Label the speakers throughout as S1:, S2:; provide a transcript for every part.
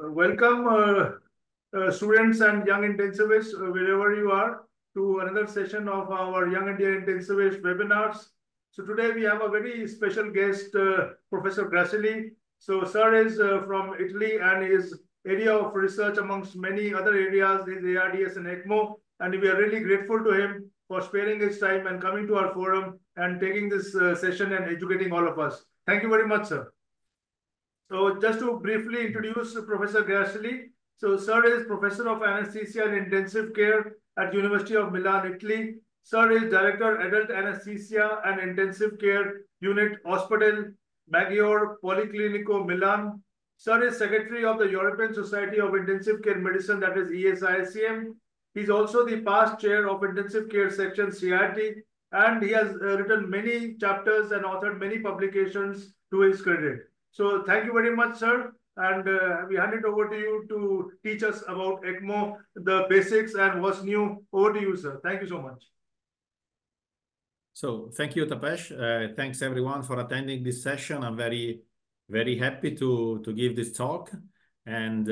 S1: Welcome, students and young intensivists, wherever you are, to another session of our Young India Intensivist webinars. So today we have a very special guest, Professor Grasselli. So sir is from Italy, and his area of research amongst many other areas is ARDS and ECMO. And we are really grateful to him for sparing his time and coming to our forum and taking this session and educating all of us. Thank you very much, sir. So just to briefly introduce Professor Grasselli. So sir is Professor of Anesthesia and Intensive Care at University of Milan, Italy. Sir is Director Adult Anesthesia and Intensive Care Unit Hospital Maggiore Policlinico Milan. Sir is Secretary of the European Society of Intensive Care Medicine, that is ESICM. He's also the past chair of Intensive Care Section CIT, and he has written many chapters and authored many publications to his credit. So thank you very much, sir. And we hand it over to you to teach us about ECMO, the basics and what's new. Over to you, sir. Thank you so much.
S2: So thank you, Tapesh. Thanks everyone for attending this session. I'm very happy to give this talk. And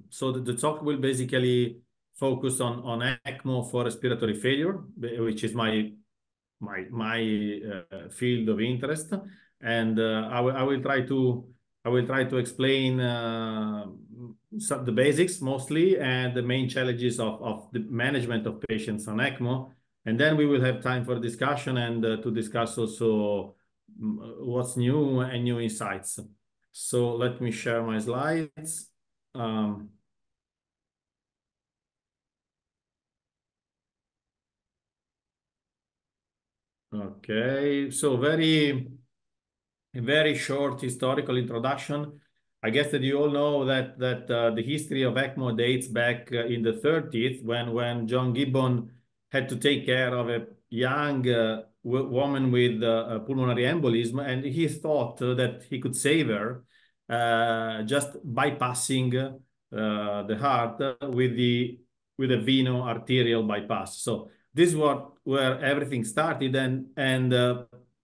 S2: so the talk will basically focus on ECMO for respiratory failure, which is my field of interest. And I will try to explain the basics mostly, and the main challenges of the management of patients on ECMO. And then we will have time for discussion and to discuss also what's new and new insights. So let me share my slides. Okay, so a very short historical introduction. I guess that you all know that the history of ECMO dates back in the 30s when John Gibbon had to take care of a young woman with pulmonary embolism, and he thought that he could save her just bypassing the heart with a veno-arterial bypass. So this is where everything started, and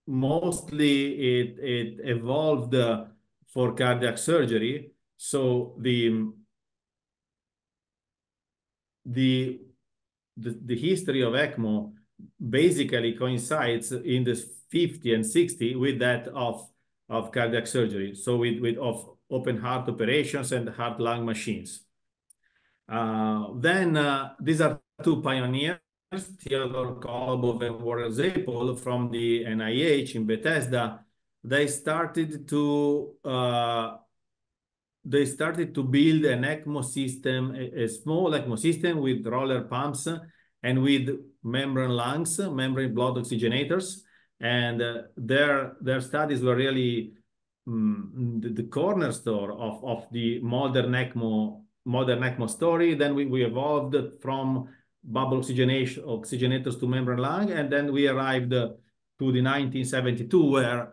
S2: mostly it evolved for cardiac surgery. So the history of ECMO basically coincides in the 50 and 60 with that of cardiac surgery. So with open heart operations and heart-lung machines. Then these are two pioneers, Theodore Kolobov and Warren Zapol from the NIH in Bethesda. They started to build an ECMO system, a small ECMO system with roller pumps and with membrane lungs, membrane blood oxygenators. And their studies were really the cornerstone of the modern ECMO story. Then we evolved from bubble oxygenators to membrane lung, and then we arrived to the 1972, where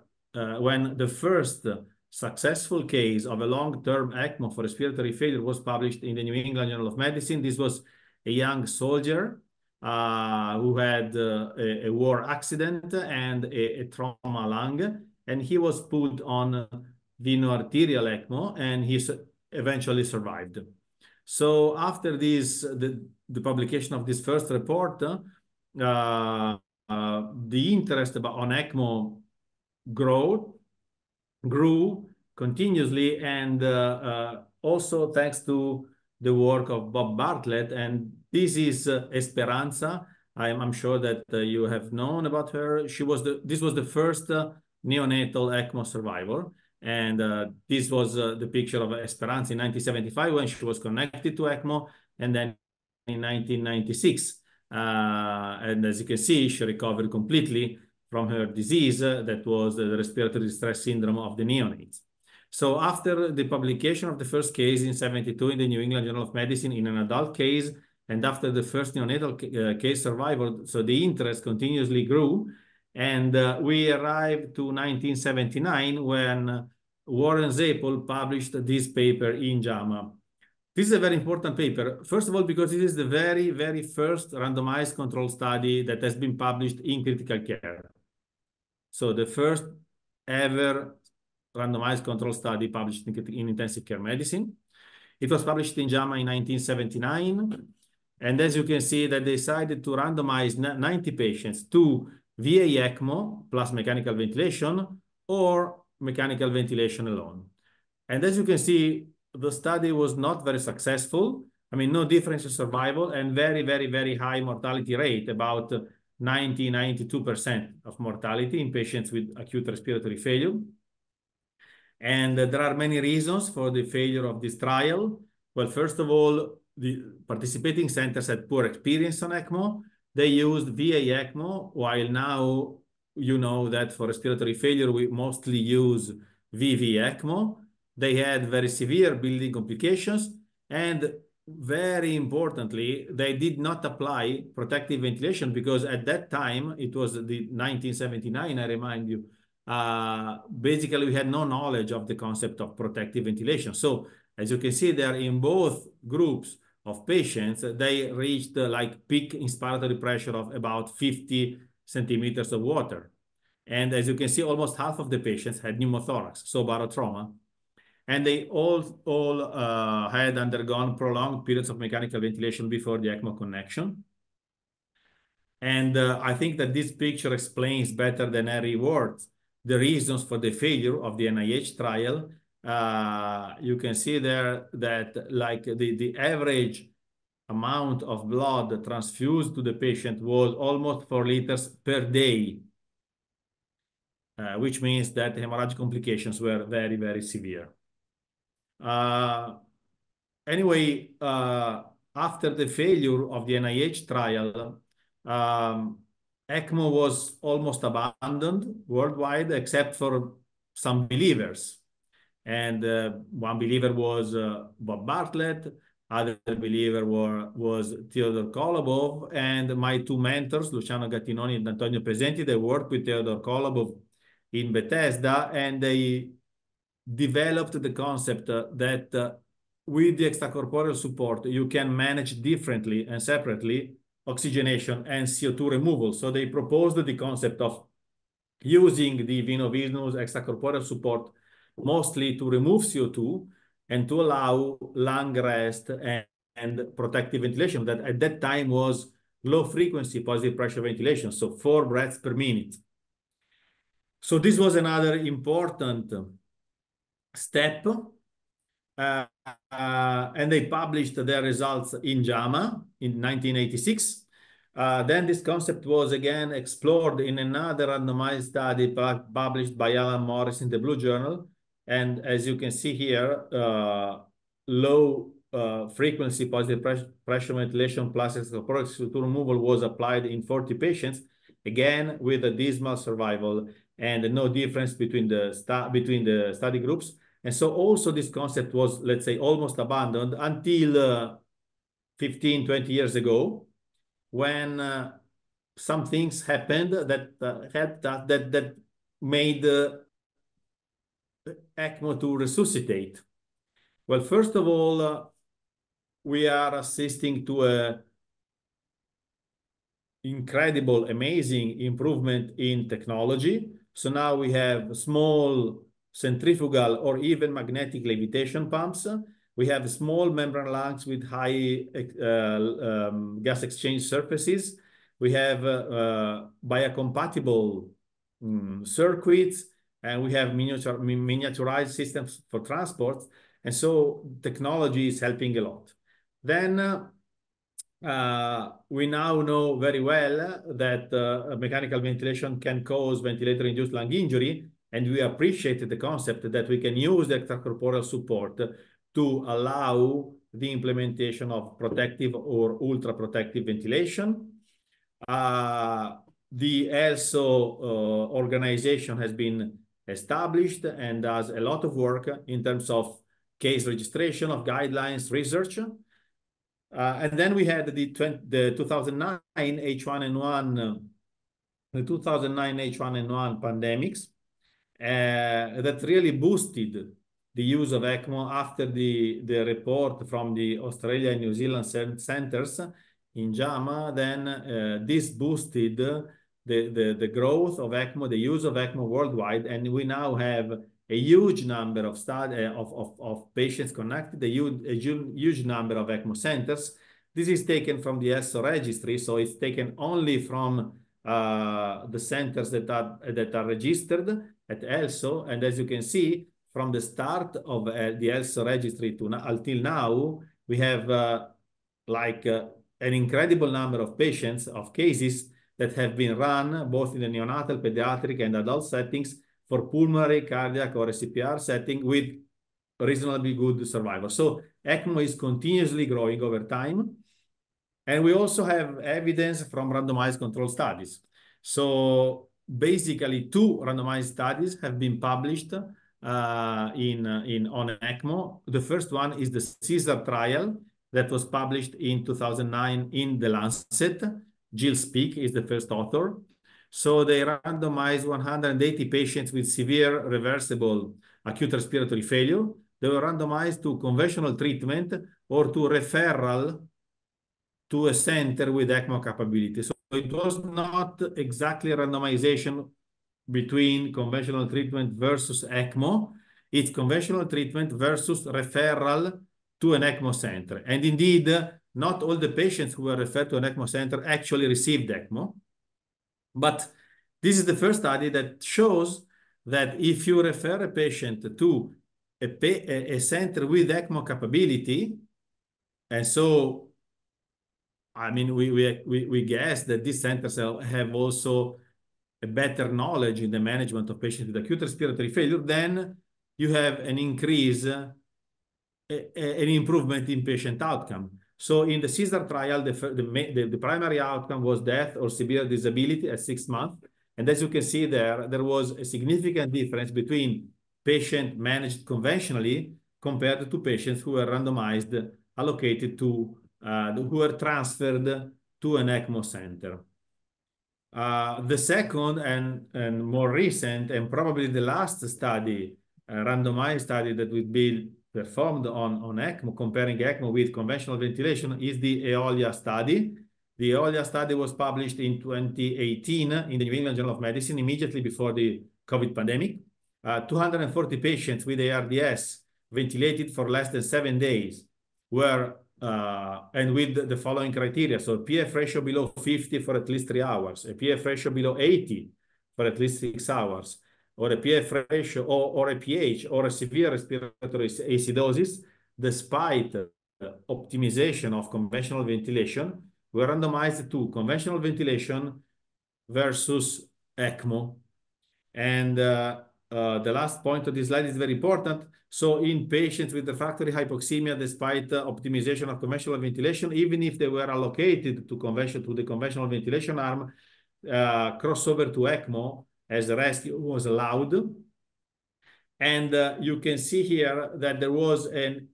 S2: when the first successful case of a long-term ECMO for respiratory failure was published in the New England Journal of Medicine. This was a young soldier who had a war accident and a trauma lung, and he was put on veno-arterial ECMO, and he eventually survived. So after this, the publication of this first report, the interest on ECMO grew continuously, and also thanks to the work of Bob Bartlett. And this is Esperanza. I'm sure that you have known about her. This was the first neonatal ECMO survivor. And this was the picture of Esperanza in 1975 when she was connected to ECMO, and then in 1996. And as you can see, she recovered completely from her disease that was the respiratory distress syndrome of the neonates. So after the publication of the first case in 72 in the New England Journal of Medicine in an adult case, and after the first neonatal case survival, so the interest continuously grew. And we arrived to 1979 when Warren Zapol published this paper in JAMA. This is a very important paper, first of all, because it is the very first randomized control study that has been published in critical care. So the first ever randomized control study published in Intensive Care Medicine. It was published in JAMA in 1979. And as you can see, they decided to randomize 90 patients to VA ECMO plus mechanical ventilation or mechanical ventilation alone. And as you can see, the study was not very successful. I mean, no difference in survival and very, very, very high mortality rate, about 90, 92% of mortality in patients with acute respiratory failure. And there are many reasons for the failure of this trial. Well, first of all, the participating centers had poor experience on ECMO. They used VA ECMO, while now you know that for respiratory failure, we mostly use VV ECMO. They had very severe bleeding complications, and very importantly, they did not apply protective ventilation because at that time, it was the 1979, I remind you, basically we had no knowledge of the concept of protective ventilation. So as you can see there, in both groups of patients, they reached like peak inspiratory pressure of about 50 centimeters of water. And as you can see, almost half of the patients had pneumothorax, so barotrauma. And they all had undergone prolonged periods of mechanical ventilation before the ECMO connection. And I think that this picture explains better than any words the reasons for the failure of the NIH trial. You can see there that like the average amount of blood transfused to the patient was almost 4 liters per day, which means that hemorrhagic complications were very, very severe. Anyway, after the failure of the NIH trial, ECMO was almost abandoned worldwide, except for some believers. And one believer was Bob Bartlett, other believer was Theodore Kolobov, and my two mentors, Luciano Gattinoni and Antonio Pesenti, they worked with Theodore Kolobov in Bethesda, and they developed the concept that with the extracorporeal support, you can manage differently and separately oxygenation and CO2 removal. So they proposed the concept of using the veno-venous extracorporeal support mostly to remove CO2 and to allow lung rest and protective ventilation that at that time was low frequency positive pressure ventilation, so 4 breaths per minute. So this was another important step. And they published their results in JAMA in 1986. Then this concept was again explored in another randomized study published by Alan Morris in the Blue Journal. And as you can see here, low frequency positive pressure ventilation plus extracorporeal CO2 removal was applied in 40 patients, again with a dismal survival and no difference between the study groups. And so also this concept was, let's say, almost abandoned until 15, 20 years ago, when some things happened that helped us, that made ECMO to resuscitate. Well, first of all, we are assisting to a incredible, amazing improvement in technology. So now we have small centrifugal or even magnetic levitation pumps. We have small membrane lungs with high gas exchange surfaces. We have biocompatible circuits, and we have miniaturized systems for transport. And so technology is helping a lot. Then we now know very well that mechanical ventilation can cause ventilator-induced lung injury, and we appreciate the concept that we can use the extracorporeal support to allow the implementation of protective or ultra-protective ventilation. The ELSO organization has been established and does a lot of work in terms of case registration, of guidelines, research. And then we had the 2009 H1N1, the 2009 H1N1 pandemics that really boosted the use of ECMO after the report from the Australia and New Zealand centers in JAMA. Then this boosted the growth of ECMO, the use of ECMO worldwide, and we now have a huge number of patients connected, a huge number of ECMO centers. This is taken from the ELSO registry, so it's taken only from the centers that are registered at ELSO. And as you can see, from the start of the ELSO registry until now, we have an incredible number of patients, of cases that have been run both in the neonatal, pediatric, and adult settings for pulmonary, cardiac, or a CPR setting with reasonably good survival. So ECMO is continuously growing over time. And we also have evidence from randomized control studies. So basically, 2 randomized studies have been published on ECMO. The first one is the CESAR trial that was published in 2009 in The Lancet. Jill Speak is the first author. So they randomized 180 patients with severe reversible acute respiratory failure. They were randomized to conventional treatment or to referral to a center with ECMO capability. So it was not exactly a randomization between conventional treatment versus ECMO. It's conventional treatment versus referral to an ECMO center. And indeed, not all the patients who were referred to an ECMO center actually received ECMO. But this is the first study that shows that if you refer a patient to a center with ECMO capability, and so, I mean, we guess that these centers have also a better knowledge in the management of patients with acute respiratory failure, then you have an increase, an improvement in patient outcome. So in the CESAR trial, the primary outcome was death or severe disability at 6 months. And as you can see there was a significant difference between patients managed conventionally compared to patients who were randomized, allocated to, who were transferred to an ECMO center. The second and more recent, and probably the last study, randomized study that will be performed on ECMO, comparing ECMO with conventional ventilation, is the eolia study. The eolia study was published in 2018 in the New England Journal of Medicine, immediately before the COVID pandemic. 240 patients with ARDS ventilated for less than 7 days were, and with the following criteria. So PF ratio below 50 for at least 3 hours, a PF ratio below 80 for at least 6 hours, or a PF ratio or a pH or a severe respiratory acidosis, despite optimization of conventional ventilation, were randomized to conventional ventilation versus ECMO. And the last point of this slide is very important. So in patients with refractory hypoxemia, despite optimization of conventional ventilation, even if they were allocated to the conventional ventilation arm, crossover to ECMO as rescue was allowed. And you can see here that there was an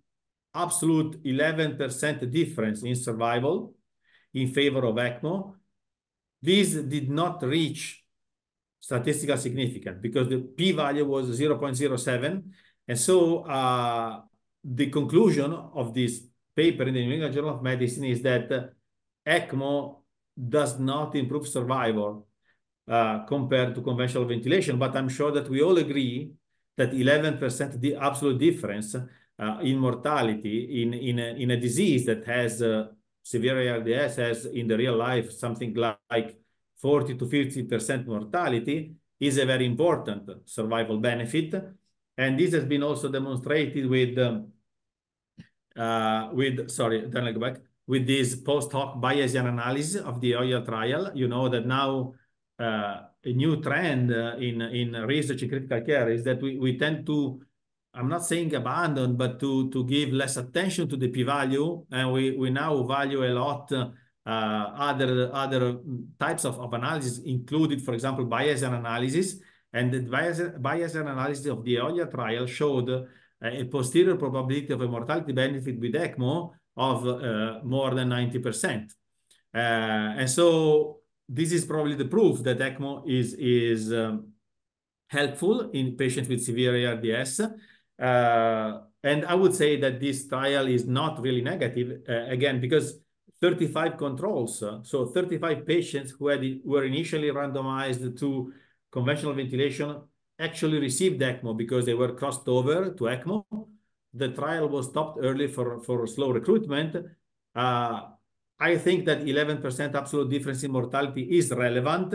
S2: absolute 11% difference in survival in favor of ECMO. This did not reach statistical significance because the p-value was 0.07. And so the conclusion of this paper in the New England Journal of Medicine is that ECMO does not improve survival compared to conventional ventilation. But I'm sure that we all agree that 11% the absolute difference in mortality in a disease that has severe ARDS has in the real life something like 40 to 50% mortality is a very important survival benefit. And this has been also demonstrated with this post-hoc Bayesian analysis of the eolia trial. You know that now a new trend in research in critical care is that we tend to, I'm not saying abandon, but to give less attention to the p-value, and we now value a lot other types of analysis included, for example, Bayesian analysis. And the Bayesian analysis of the eolia trial showed a posterior probability of a mortality benefit with ECMO of more than 90%. And so this is probably the proof that ECMO is helpful in patients with severe ARDS. And I would say that this trial is not really negative, again, because 35 controls, so 35 patients who were initially randomized to conventional ventilation actually received ECMO because they were crossed over to ECMO. The trial was stopped early for slow recruitment. I think that 11% absolute difference in mortality is relevant.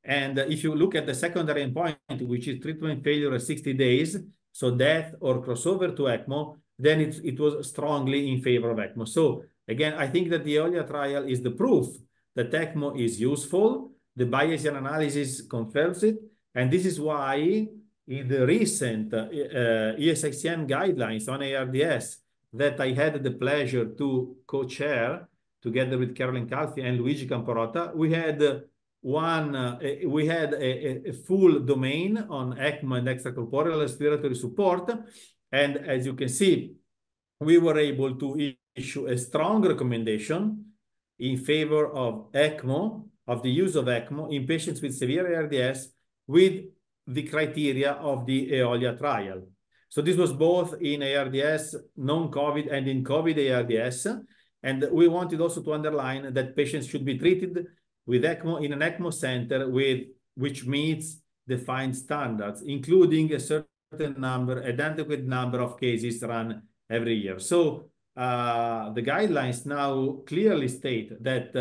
S2: And if you look at the secondary endpoint, which is treatment failure at 60 days, so death or crossover to ECMO, then it was strongly in favor of ECMO. So again, I think that the eolia trial is the proof that ECMO is useful. The Bayesian analysis confirms it. And this is why in the recent ESICM guidelines on ARDS that I had the pleasure to co-chair together with Caroline Calfi and Luigi Camporota, we had a full domain on ECMO and extracorporeal respiratory support. And as you can see, we were able to issue a strong recommendation in favor of ECMO, of the use of ECMO in patients with severe ARDS with the criteria of the eolia trial. So this was both in ARDS, non-COVID, and in COVID ARDS. And we wanted also to underline that patients should be treated with ECMO in an ECMO center which meets defined standards, including a certain number, an adequate number of cases run every year. So the guidelines now clearly state that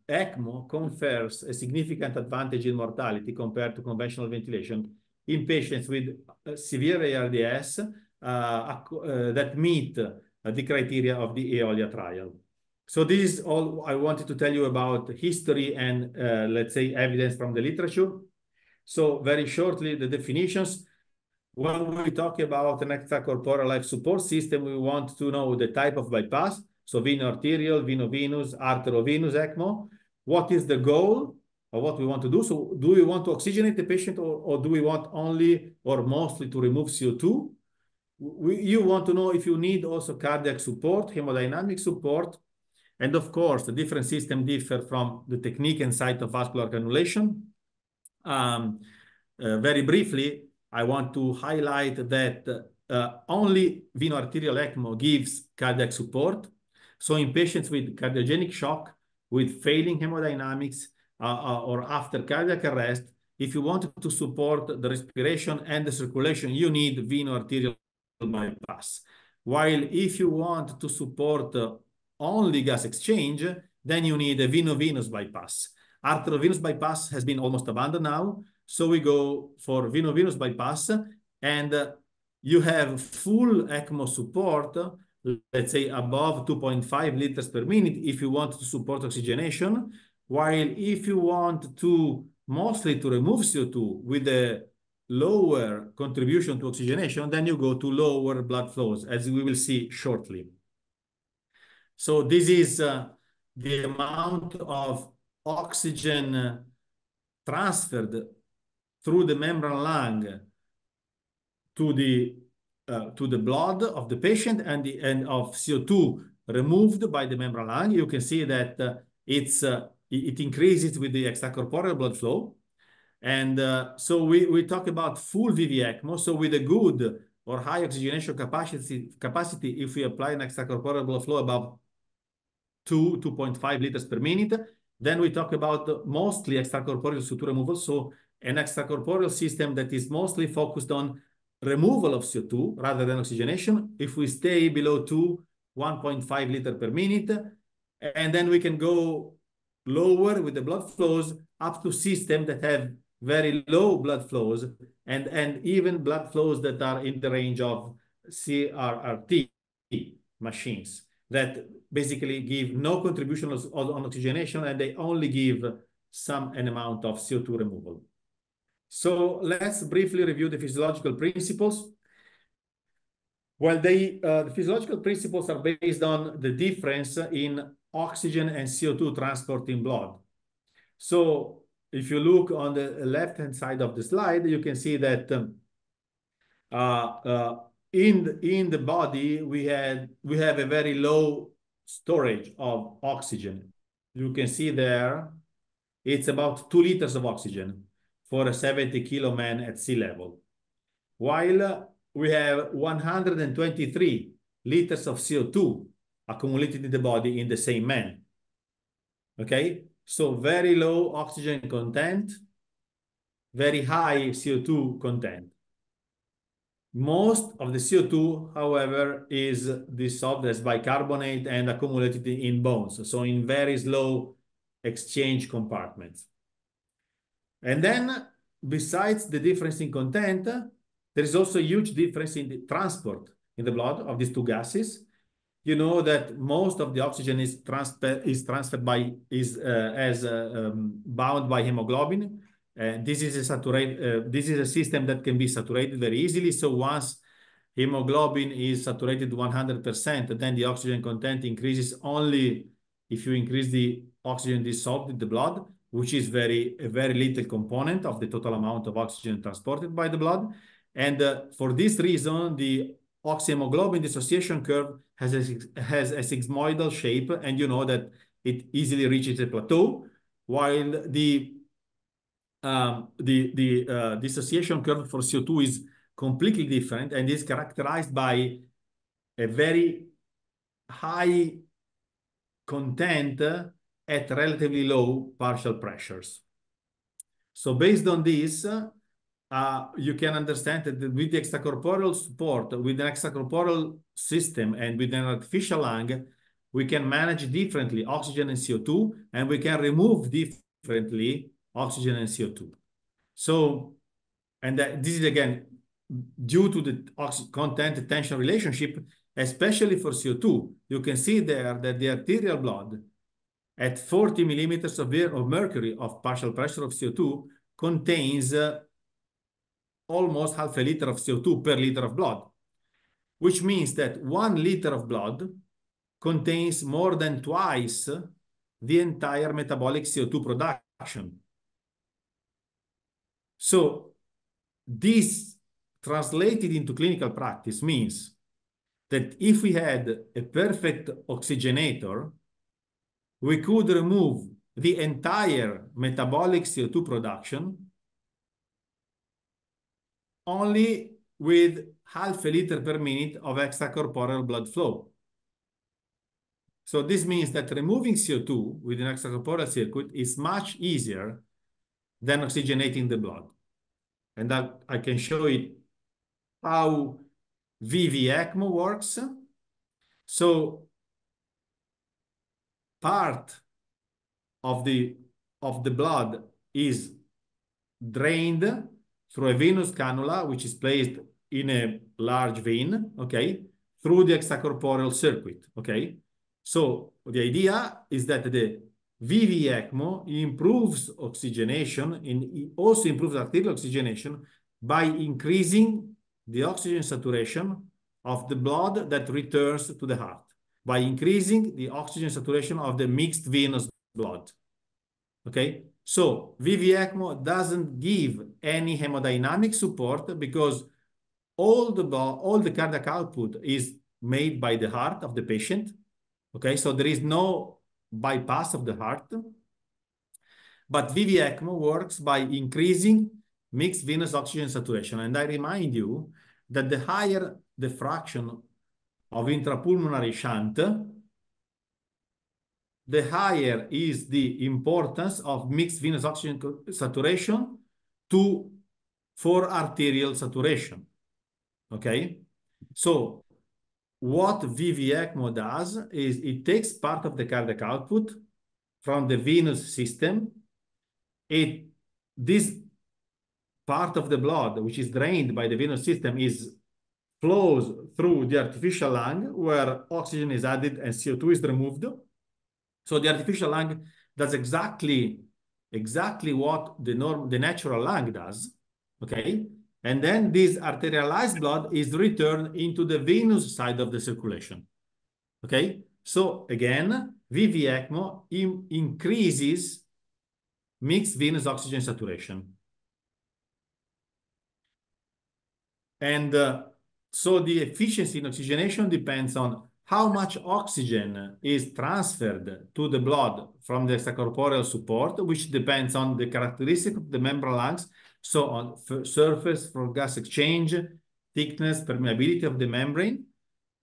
S2: ECMO confers a significant advantage in mortality compared to conventional ventilation in patients with severe ARDS that meet the criteria of the eolia trial. So this is all I wanted to tell you about history and, let's say, evidence from the literature. So very shortly, the definitions. When we talk about an extracorporeal life support system, we want to know the type of bypass. So veno-arterial, veno-venous, artero-venous ECMO. What is the goal of what we want to do? So do we want to oxygenate the patient or do we want only or mostly to remove CO2? You want to know if you need also cardiac support, hemodynamic support. And of course, the different systems differ from the technique and site of vascular cannulation. Very briefly, I want to highlight that only veno-arterial ECMO gives cardiac support. So in patients with cardiogenic shock, with failing hemodynamics, or after cardiac arrest, if you want to support the respiration and the circulation, you need veno-arterial bypass. While if you want to support only gas exchange, then you need a veno-venous bypass. Artero-venous bypass has been almost abandoned now. So we go for veno-venous bypass, and you have full ECMO support, let's say above 2.5 liters per minute if you want to support oxygenation, while if you want to mostly to remove CO2 with a lower contribution to oxygenation, then you go to lower blood flows, as we will see shortly. So this is the amount of oxygen transferred through the membrane lung to the blood of the patient and of CO2 removed by the membrane lung. You can see that it increases with the extracorporeal blood flow. And so we talk about full VV ECMO. So with a good or high oxygenation capacity, if we apply an extracorporeal blood flow above 2.5 liters per minute, then we talk about mostly extracorporeal CO2 removal. So an extracorporeal system that is mostly focused on removal of CO2 rather than oxygenation. If we stay below 1.5 liters per minute, and then we can go lower with the blood flows up to systems that have very low blood flows and even blood flows that are in the range of CRRT machines that basically give no contribution on oxygenation, and they only give an amount of CO2 removal. So let's briefly review the physiological principles. Well, the physiological principles are based on the difference in oxygen and CO2 transport in blood. So if you look on the left-hand side of the slide, you can see that in the body, we have a very low storage of oxygen. You can see there, it's about 2 liters of oxygen for a 70-kilo man at sea level, while we have 123 liters of CO2 accumulated in the body in the same man. Okay, so very low oxygen content. very high CO2 content. Most of the CO2, however, is dissolved as bicarbonate and accumulated in bones, so in very slow exchange compartments. And then, besides the difference in content, there is also a huge difference in the transport in the blood of these two gases. You know that most of the oxygen is transferred by bound by hemoglobin. This is a system that can be saturated very easily. So once hemoglobin is saturated 100%, then the oxygen content increases only if you increase the oxygen dissolved in the blood, which is a very little component of the total amount of oxygen transported by the blood. And for this reason, the oxyhemoglobin dissociation curve has a sigmoidal shape, and you know that it easily reaches a plateau, while the dissociation curve for CO2 is completely different and is characterized by a very high content at relatively low partial pressures. So based on this, you can understand that with the extracorporeal support, with an extracorporeal system and with an artificial lung, we can manage differently oxygen and CO2, and we can remove differently oxygen and CO2. So, and this is again, due to the content tension relationship, especially for CO2, you can see there that the arterial blood at 40 millimeters of mercury of partial pressure of CO2 contains almost half a liter of CO2 per liter of blood, which means that 1 liter of blood contains more than twice the entire metabolic CO2 production. So this translated into clinical practice means that if we had a perfect oxygenator, we could remove the entire metabolic CO2 production only with half a liter per minute of extracorporeal blood flow. So this means that removing CO2 with an extracorporeal circuit is much easier than oxygenating the blood. And I can show you how VV-ECMO works. So part of the blood is drained through a venous cannula, which is placed in a large vein, okay, through the extracorporeal circuit, okay? So the idea is that the VV-ECMO improves oxygenation and it also improves arterial oxygenation by increasing the oxygen saturation of the blood that returns to the heart, by increasing the oxygen saturation of the mixed venous blood, okay? So VV-ECMO doesn't give any hemodynamic support because all the cardiac output is made by the heart of the patient, okay? So there is no bypass of the heart. But VV-ECMO works by increasing mixed venous oxygen saturation. And I remind you that the higher the fraction of intrapulmonary shunt, the higher is the importance of mixed venous oxygen saturation for arterial saturation, okay? So what VV-ECMO does is it takes part of the cardiac output from the venous system. This part of the blood, which is drained by the venous system, flows through the artificial lung where oxygen is added and CO2 is removed. So the artificial lung does exactly what the natural lung does, okay? And then this arterialized blood is returned into the venous side of the circulation, okay? So again, VV-ECMO increases mixed venous oxygen saturation. And so the efficiency in oxygenation depends on how much oxygen is transferred to the blood from the extracorporeal support, which depends on the characteristic of the membran lungs, so on surface for gas exchange, thickness, permeability of the membrane.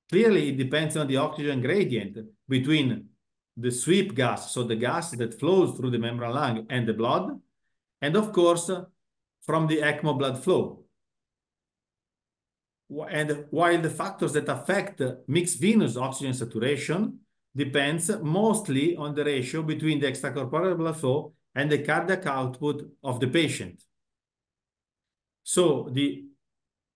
S2: Clearly, it depends on the oxygen gradient between the sweep gas, so the gas that flows through the membran lung and the blood, and of course, from the ECMO blood flow. And while the factors that affect mixed venous oxygen saturation depends mostly on the ratio between the extracorporeal blood flow and the cardiac output of the patient. So the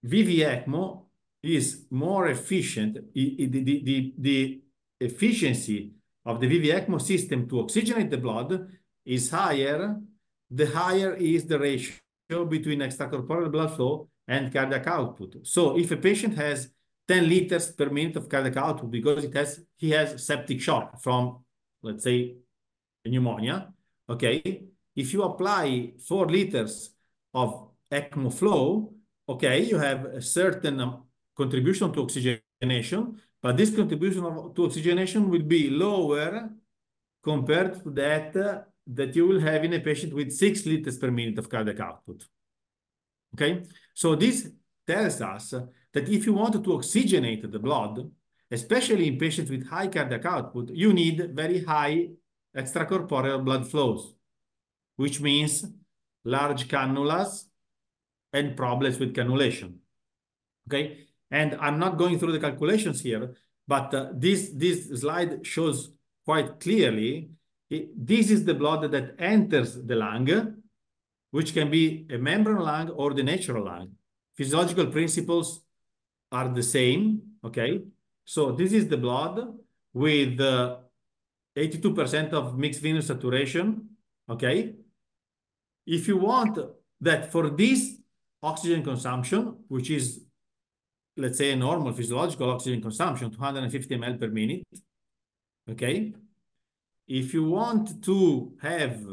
S2: VV-ECMO is more efficient. The efficiency of the VV-ECMO system to oxygenate the blood is higher, the higher is the ratio between extracorporeal blood flow and cardiac output. So if a patient has 10 liters per minute of cardiac output because he has septic shock from, let's say, pneumonia, okay? If you apply 4 liters of ECMO flow, okay, you have a certain contribution to oxygenation, but this contribution to oxygenation will be lower compared to that you will have in a patient with 6 liters per minute of cardiac output. Okay, so this tells us that if you want to oxygenate the blood, especially in patients with high cardiac output, you need very high extracorporeal blood flows, which means large cannulas and problems with cannulation. Okay, and I'm not going through the calculations here, but this slide shows quite clearly this is the blood that enters the lung, which can be a membrane lung or the natural lung. Physiological principles are the same, okay? So this is the blood with 82% of mixed venous saturation, okay? If you want that for this oxygen consumption, which is, let's say, a normal physiological oxygen consumption, 250 ml per minute, okay? If you want to have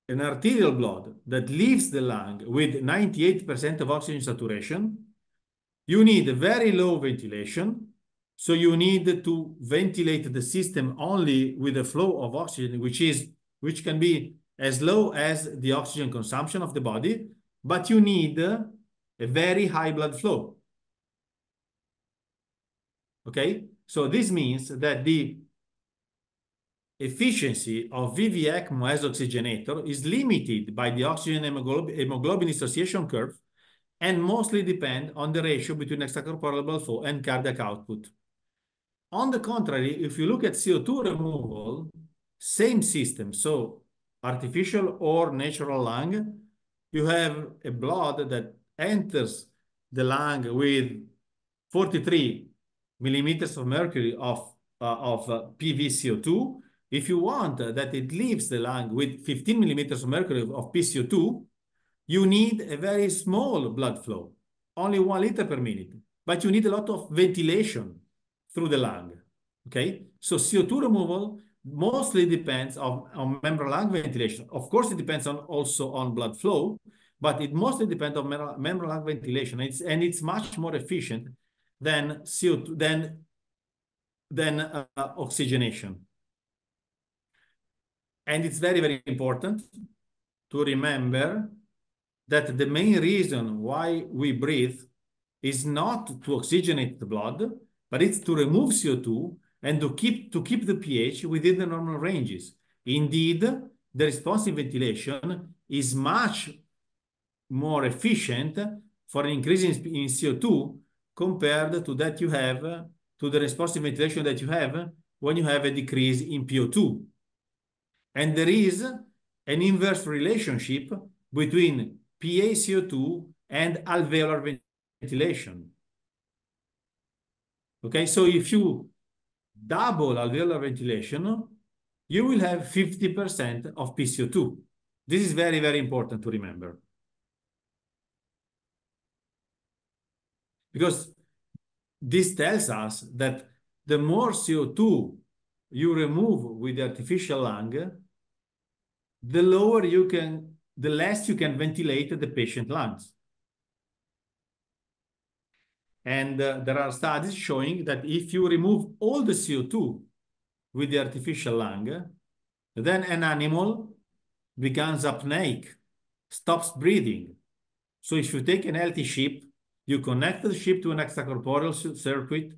S2: an arterial blood that leaves the lung with 98% of oxygen saturation, you need a very low ventilation. So you need to ventilate the system only with a flow of oxygen, which can be as low as the oxygen consumption of the body, but you need a very high blood flow. Okay? So this means that the efficiency of VV-ECMO as oxygenator is limited by the oxygen hemoglobin dissociation curve and mostly depend on the ratio between extracorporeal blood flow and cardiac output. On the contrary, if you look at CO2 removal, same system, so artificial or natural lung, you have a blood that enters the lung with 43 millimeters of mercury of PvCO2. If you want that it leaves the lung with 15 millimeters of mercury of PCO2, you need a very small blood flow, only 1 liter per minute, but you need a lot of ventilation through the lung, okay? So CO2 removal mostly depends on membranous lung ventilation. Of course, it depends also on blood flow, but it mostly depends on membranous lung ventilation, and it's much more efficient than CO2, than oxygenation. And it's very, very important to remember that the main reason why we breathe is not to oxygenate the blood, but it's to remove CO2 and to keep the pH within the normal ranges. Indeed, the responsive ventilation is much more efficient for an increase in CO2 compared to that you have, to the responsive ventilation that you have when you have a decrease in PO2. And there is an inverse relationship between PaCO2 and alveolar ventilation. Okay, so if you double alveolar ventilation, you will have 50% of PCO2. This is very, very important to remember. Because this tells us that the more CO2 you remove with the artificial lung, the less you can ventilate the patient lungs. And there are studies showing that if you remove all the CO2 with the artificial lung, then an animal becomes apneic, stops breathing. So if you take an healthy sheep, you connect the sheep to an extracorporeal circuit.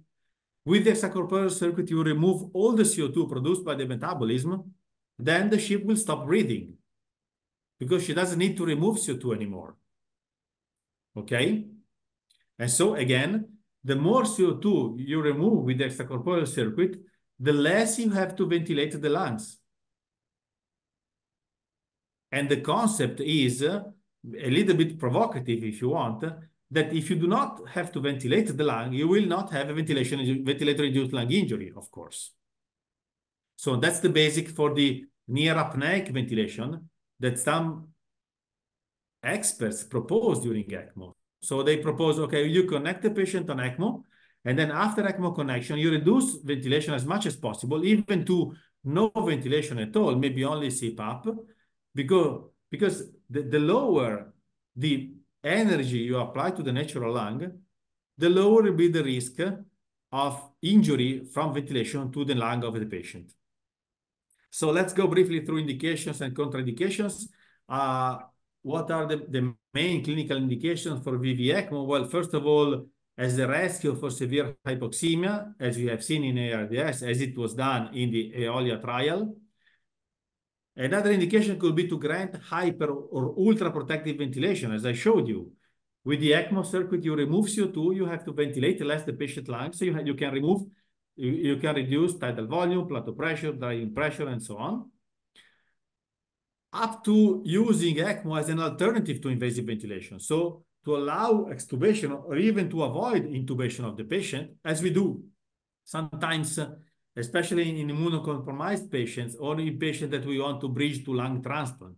S2: With the extracorporeal circuit, you remove all the CO2 produced by the metabolism, then the sheep will stop breathing. because she doesn't need to remove CO2 anymore. Okay? And so again, the more CO2 you remove with the extracorporeal circuit, the less you have to ventilate the lungs. And the concept is a little bit provocative, if you want, that if you do not have to ventilate the lung, you will not have a ventilator-induced lung injury, of course. So that's the basic for the near apneic ventilation that some experts propose during ECMO. So they propose, okay, you connect the patient on ECMO, and then after ECMO connection, you reduce ventilation as much as possible, even to no ventilation at all, maybe only CPAP, because the lower the energy you apply to the natural lung, the lower will be the risk of injury from ventilation to the lung of the patient. So let's go briefly through indications and contraindications. What are the main clinical indications for VV ECMO? Well, first of all, as a rescue for severe hypoxemia, as we have seen in ARDS, as it was done in the eolia trial. Another indication could be to grant hyper or ultra protective ventilation, as I showed you. With the ECMO circuit, you remove CO2, you have to ventilate less the patient lungs, so you can remove, you can reduce tidal volume, plateau pressure, driving pressure, and so on, up to using ECMO as an alternative to invasive ventilation. So to allow extubation or even to avoid intubation of the patient, as we do sometimes, especially in immunocompromised patients or in patients that we want to bridge to lung transplant.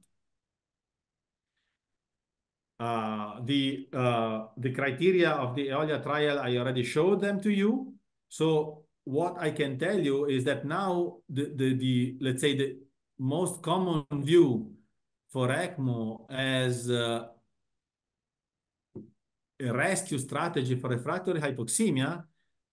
S2: The criteria of the eolia trial, I already showed them to you. So what I can tell you is that now let's say the most common view for ECMO as a rescue strategy for refractory hypoxemia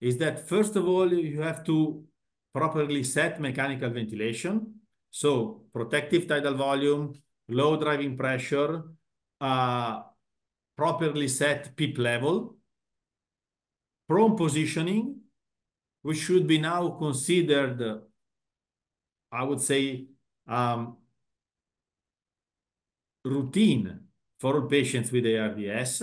S2: is that, first of all, you have to properly set mechanical ventilation. So protective tidal volume, low driving pressure, properly set PEEP level, prone positioning, which should be now considered, I would say, routine for all patients with ARDS.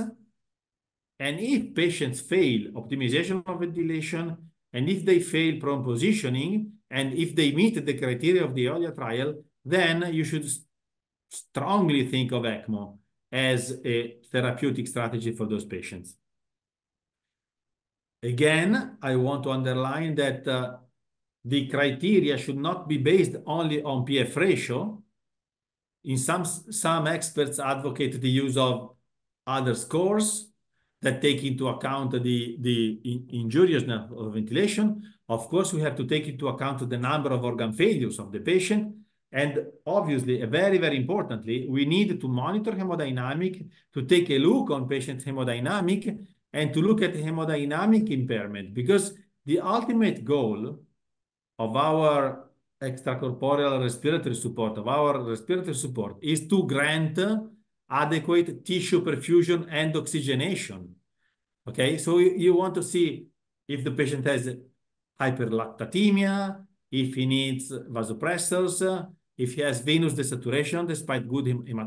S2: And if patients fail optimization of ventilation, and if they fail prone positioning, and if they meet the criteria of the eolia trial, then you should strongly think of ECMO as a therapeutic strategy for those patients. Again, I want to underline that the criteria should not be based only on PF ratio. In some experts advocate the use of other scores that take into account the injuriousness of ventilation. Of course, we have to take into account the number of organ failures of the patient. And obviously, very, very importantly, we need to monitor hemodynamic, to take a look on patient hemodynamic, and to look at hemodynamic impairment, because the ultimate goal of our extracorporeal respiratory support, is to grant adequate tissue perfusion and oxygenation. Okay, so you want to see if the patient has hyperlactatemia, if he needs vasopressors, if he has venous desaturation despite good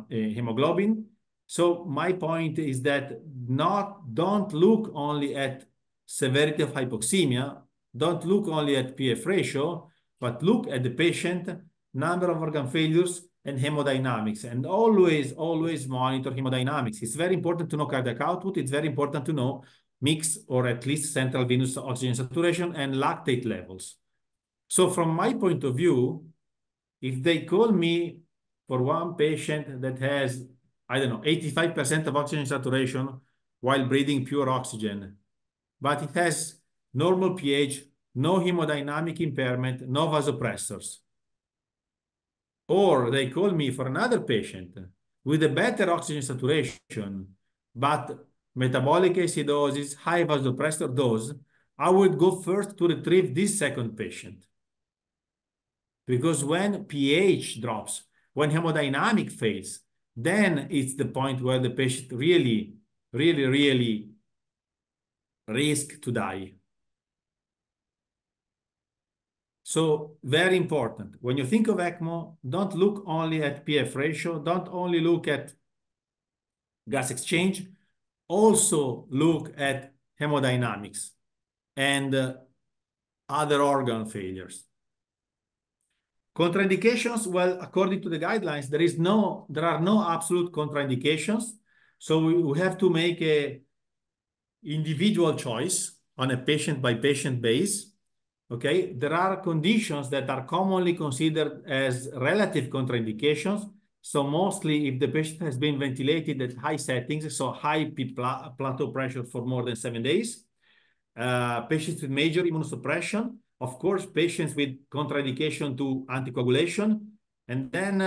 S2: hemoglobin. So my point is that don't look only at severity of hypoxemia, don't look only at PF ratio, but look at the patient, number of organ failures, and hemodynamics, and always monitor hemodynamics. It's very important to know cardiac output. It's very important to know mix or at least central venous oxygen saturation and lactate levels. So from my point of view, if they call me for one patient that has, I don't know, 85% of oxygen saturation while breathing pure oxygen, but it has normal pH, no hemodynamic impairment, no vasopressors. Or they call me for another patient with a better oxygen saturation, but metabolic acidosis, high vasopressor dose, I would go first to retrieve this second patient. Because when pH drops, when hemodynamic fails, then it's the point where the patient really risk to die. So very important. When you think of ECMO, don't look only at PF ratio, don't only look at gas exchange, also look at hemodynamics and other organ failures. Contraindications, well, according to the guidelines, there are no absolute contraindications. So we have to make a individual choice on a patient-by-patient base. Okay, there are conditions that are commonly considered as relative contraindications. So mostly if the patient has been ventilated at high settings, so high plateau pressure for more than 7 days, patients with major immunosuppression, of course, patients with contraindication to anticoagulation, and then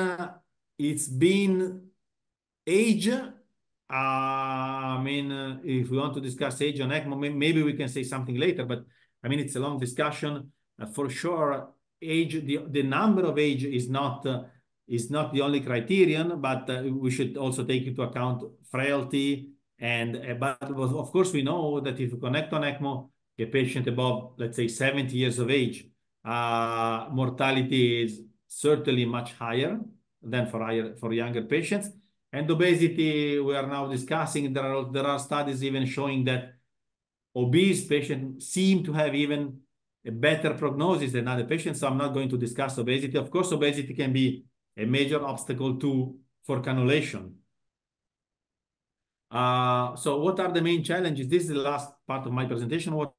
S2: it's been age. I mean, if we want to discuss age on ECMO, maybe we can say something later, but I mean, it's a long discussion. For sure, age, the number of age is not the only criterion, but we should also take into account frailty. And but of course, we know that if you connect on ECMO, a patient above, let's say, 70 years of age, mortality is certainly much higher than for younger patients. And obesity, we are now discussing, there are studies even showing that obese patients seem to have even a better prognosis than other patients. So I'm not going to discuss obesity. Of course, obesity can be a major obstacle for cannulation. So what are the main challenges? This is the last part of my presentation. What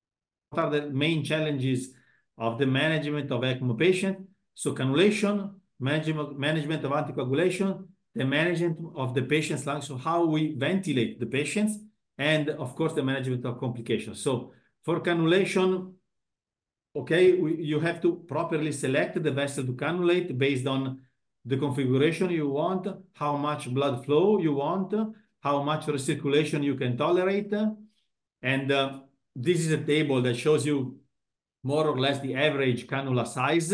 S2: are the main challenges of the management of ECMO patient? So cannulation, management of anticoagulation, the management of the patient's lungs, so how we ventilate the patients, and of course, the management of complications. So for cannulation, okay, you have to properly select the vessel to cannulate based on the configuration you want, how much blood flow you want, how much recirculation you can tolerate. And this is a table that shows you more or less the average cannula size.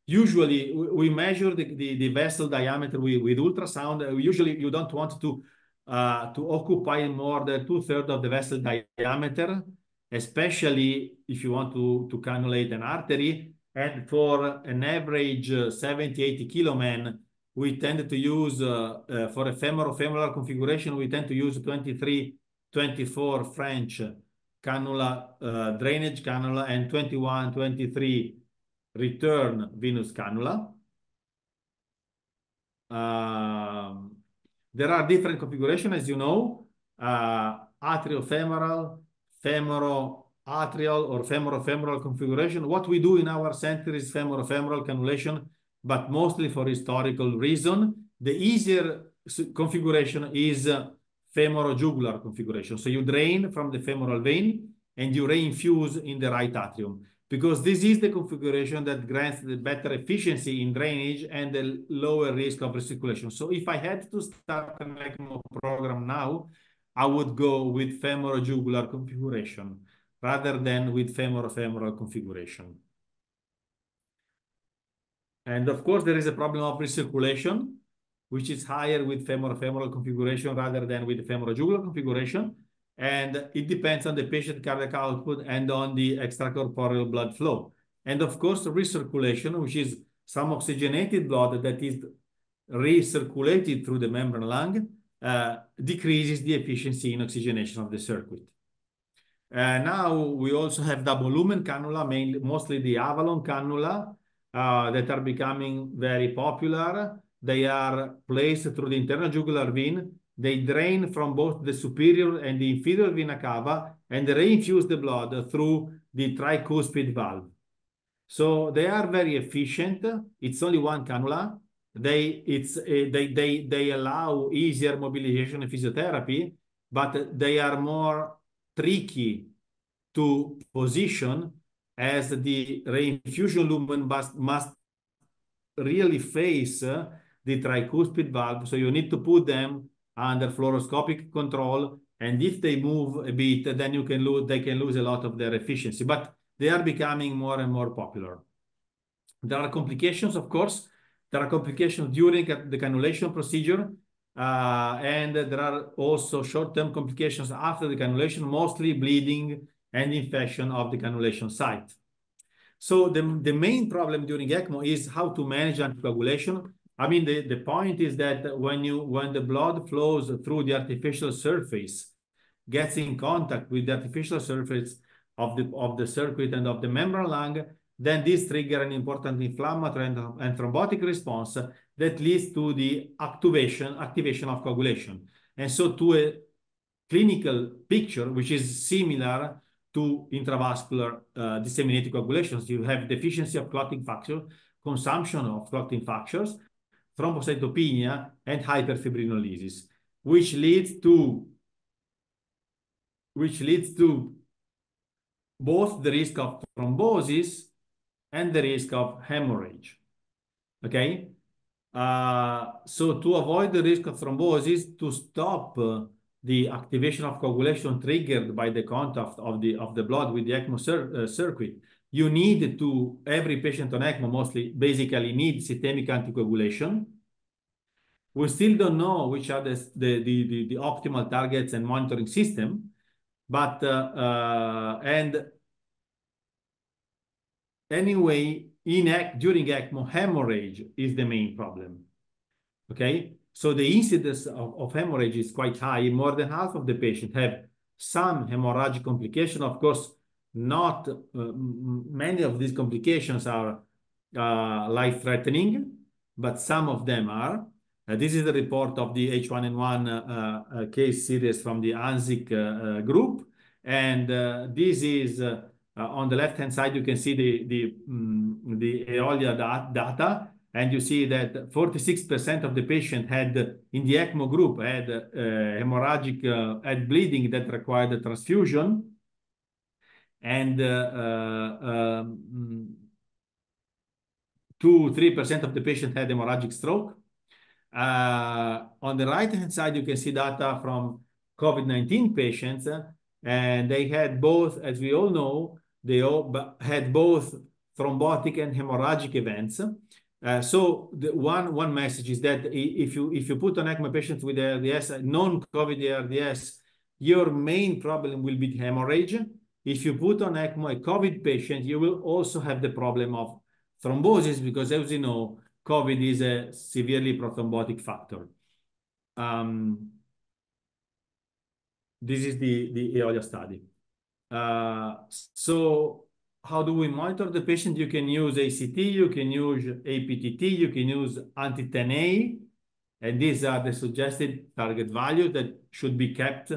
S2: Usually, we measure the vessel diameter with ultrasound. Usually, you don't want to occupy more than 2/3 of the vessel diameter, especially if you want to cannulate an artery. And for an average 70, 80 kilo man, we tend to use, for a femoral configuration, we tend to use 23, 24 French cannula, drainage cannula, and 21, 23 return venous cannula. There are different configurations, as you know, atriofemoral, femoroatrial, or femoral configuration. What we do in our center is femoral cannulation, but mostly for historical reason. The easier configuration is femorojugular configuration. So you drain from the femoral vein and you reinfuse in the right atrium, because this is the configuration that grants the better efficiency in drainage and the lower risk of recirculation. So if I had to start an ECMO program now, I would go with femorojugular configuration rather than with femoral configuration. And of course, there is a problem of recirculation, which is higher with femoral configuration rather than with femorojugular configuration. And it depends on the patient cardiac output and on the extracorporeal blood flow. And of course, recirculation, which is some oxygenated blood that is recirculated through the membrane lung, decreases the efficiency in oxygenation of the circuit. Now we also have double lumen cannula, mostly the Avalon cannula, that are becoming very popular. They are placed through the internal jugular vein. They drain from both the superior and the inferior vena cava, and they reinfuse the blood through the tricuspid valve. So they are very efficient. It's only one cannula. They allow easier mobilization and physiotherapy, but they are more tricky to position, as the reinfusion lumen must really face the tricuspid valve. So you need to put them under fluoroscopic control. And if they move a bit, then they can lose a lot of their efficiency. But they are becoming more and more popular. There are complications, of course. There are complications during the cannulation procedure. And there are also short-term complications after the cannulation, mostly bleeding and infection of the cannulation site. So the main problem during ECMO is how to manage anticoagulation. I mean, the point is that when the blood flows through the artificial surface, gets in contact with the artificial surface of the circuit and of the membrane lung, then this triggers an important inflammatory and thrombotic response that leads to the activation of coagulation. And so to a clinical picture, which is similar to intravascular disseminated coagulations. You have deficiency of clotting factor, consumption of clotting factors, thrombocytopenia, and hyperfibrinolysis, which leads to both the risk of thrombosis and the risk of hemorrhage. Okay? So to avoid the risk of thrombosis, to stop the activation of coagulation triggered by the contact of the blood with the ECMO circuit, you need to, every patient on ECMO basically needs systemic anticoagulation. We still don't know which are the optimal targets and monitoring system, but and anyway, during ECMO, hemorrhage is the main problem. Okay, so the incidence of hemorrhage is quite high. More than half of the patients have some hemorrhagic complication. Of course, not many of these complications are life-threatening, but some of them are. This is the report of the H1N1 case series from the ANZIC group. And this is on the left-hand side, you can see the eolia data. And you see that 46% of the patient had, in the ECMO group, had hemorrhagic, had bleeding that required a transfusion. And 2-3% of the patient had hemorrhagic stroke. On the right-hand side, you can see data from COVID-19 patients. And they had both, as we all know, they all had both thrombotic and hemorrhagic events. So the one message is that if you put on ECMO patients with ARDS, non-COVID ARDS, your main problem will be hemorrhage. If you put on ECMO a COVID patient, you will also have the problem of thrombosis because, as you know, COVID is a severely prothrombotic factor. This is the eolia study. So how do we monitor the patient? You can use ACT, you can use APTT, you can use anti-10A, and these are the suggested target values that should be kept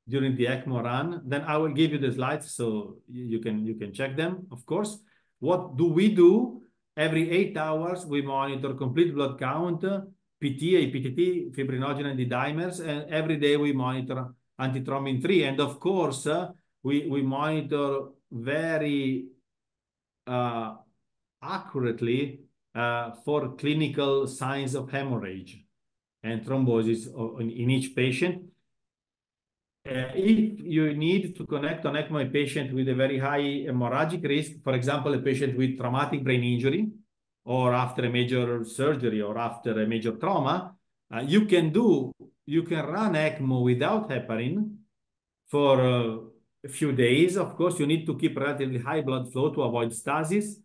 S2: during the ECMO run. Then I will give you the slides so you can check them, of course. What do we do? Every 8 hours, we monitor complete blood count, PT, APTT, fibrinogen, and the dimers, and every day we monitor antithrombin 3. And of course, we monitor very accurately for clinical signs of hemorrhage and thrombosis in each patient. If you need to connect on ECMO a patient with a very high hemorrhagic risk, for example, a patient with traumatic brain injury, or after a major surgery, or after a major trauma, you can run ECMO without heparin for a few days. Of course, you need to keep relatively high blood flow to avoid stasis.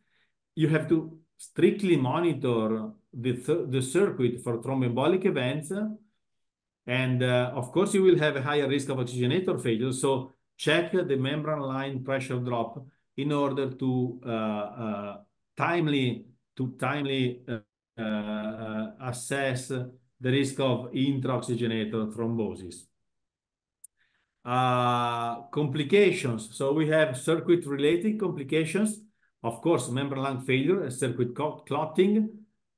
S2: You have to strictly monitor the circuit for thromboembolic events. And of course, you will have a higher risk of oxygenator failure. So check the membrane line pressure drop in order to timely assess the risk of intra-oxygenator thrombosis. Complications. So we have circuit-related complications. Of course, membrane lung failure, circuit clotting,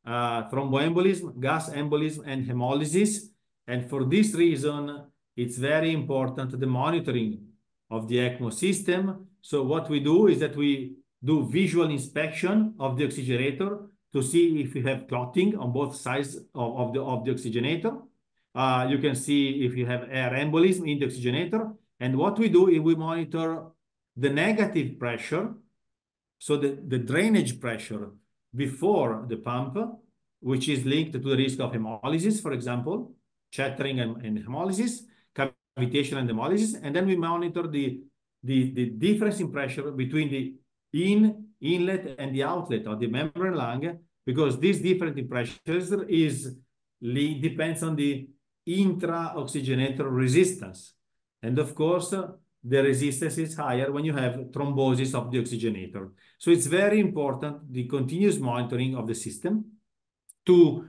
S2: thromboembolism, gas embolism, and hemolysis. And for this reason, it's very important the monitoring of the ECMO system. So what we do is that we do visual inspection of the oxygenator to see if you have clotting on both sides of the oxygenator. You can see if you have air embolism in the oxygenator. And what we do is we monitor the negative pressure, so the drainage pressure before the pump, which is linked to the risk of hemolysis, for example, chattering and hemolysis, cavitation and hemolysis. And then we monitor the difference in pressure between the inlet and the outlet of the membrane lung, because these different pressures depends on the intra-oxygenator resistance. And of course, the resistance is higher when you have thrombosis of the oxygenator. So it's very important, the continuous monitoring of the system to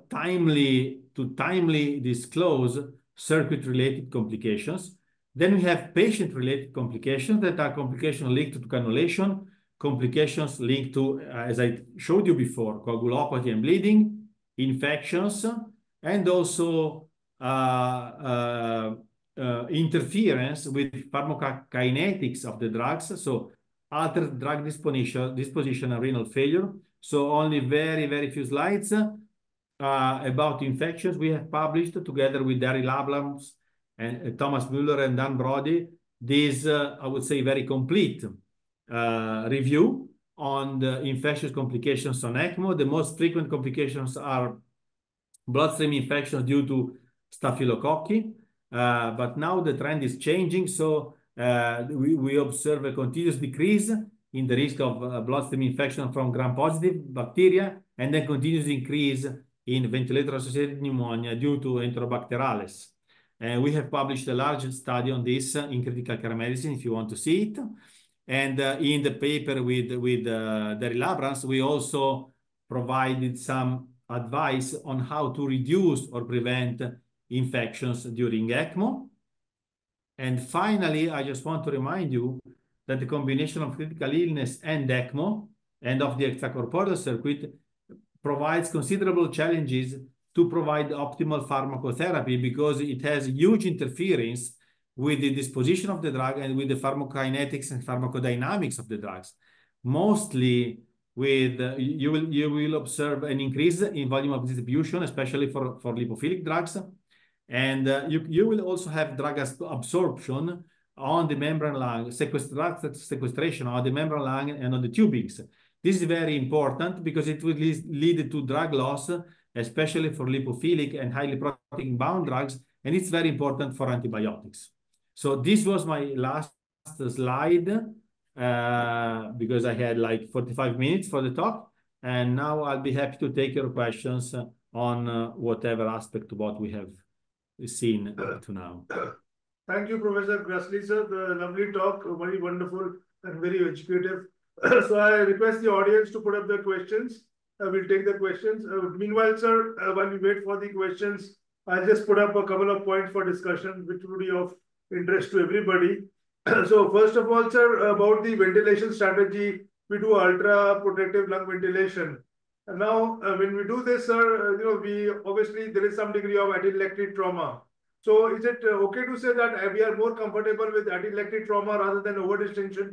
S2: timely disclose circuit-related complications. Then we have patient-related complications that are complications linked to cannulation, complications linked to, as I showed you before, coagulopathy and bleeding, infections, and also interference with pharmacokinetics of the drugs, so altered drug disposition and renal failure. So only very few slides about infections. We have published together with Daryl Abrams and Thomas Muller and Dan Brody this, I would say, very complete review on the infectious complications on ECMO. The most frequent complications are bloodstream infections due to staphylococci, but now the trend is changing. So we observe a continuous decrease in the risk of bloodstream infection from gram-positive bacteria, and then continuous increase in ventilator-associated pneumonia due to Enterobacterales. We have published a large study on this in Critical Care Medicine, if you want to see it. And in the paper with Daryl Abrams, we also provided some advice on how to reduce or prevent infections during ECMO. And finally, I just want to remind you that the combination of critical illness and ECMO and of the extracorporeal circuit provides considerable challenges to provide optimal pharmacotherapy, because it has huge interference with the disposition of the drug and with the pharmacokinetics and pharmacodynamics of the drugs. Mostly with, you will observe an increase in volume of distribution, especially for lipophilic drugs. And you will also have drug absorption on the membrane lung, sequestration on the membrane lung and on the tubings. This is very important because it will lead to drug loss, especially for lipophilic and highly protein-bound drugs, and it's very important for antibiotics. So this was my last slide, because I had like 45 minutes for the talk, and now I'll be happy to take your questions on whatever aspect of what we have seen up to now.
S1: Thank you, Professor Grasselli, sir. The lovely talk, very wonderful and very educative. So I request the audience to put up their questions. We'll take the questions. Meanwhile, sir, while we wait for the questions, I'll just put up a couple of points for discussion, which will be of interest to everybody. So first of all, sir, about the ventilation strategy, we do ultra protective lung ventilation. And now, when we do this, sir, we obviously there is some degree of atelectic trauma. So is it okay to say that we are more comfortable with atelectic trauma rather than overdistension?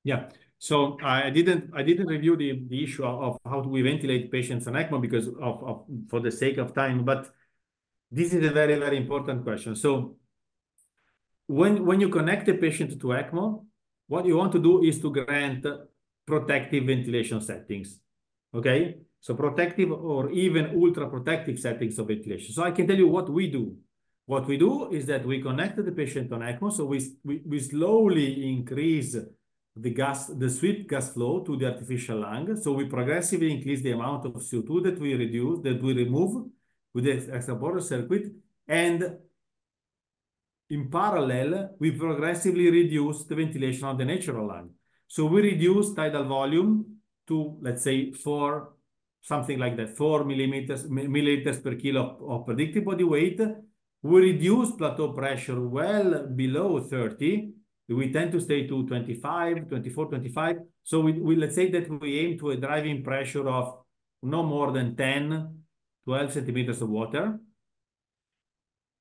S2: Yeah. So I didn't review the issue of how do we ventilate patients on ECMO because for the sake of time, but this is a very important question. So when you connect a patient to ECMO, what you want to do is to grant protective ventilation settings. Okay, so protective or even ultra protective settings of ventilation. So I can tell you what we do. What we do is that we connect the patient on ECMO, so we slowly increase the sweep gas flow to the artificial lung. So we progressively increase the amount of CO2 that we remove with the extracorporeal circuit, and in parallel, we progressively reduce the ventilation of the natural lung. So we reduce tidal volume to, let's say, something like that, 4 milliliters per kilo of predicted body weight. We reduce plateau pressure well below 30. We tend to stay to 25, 24, 25. So we let's say that we aim to a driving pressure of no more than 10, 12 centimeters of water.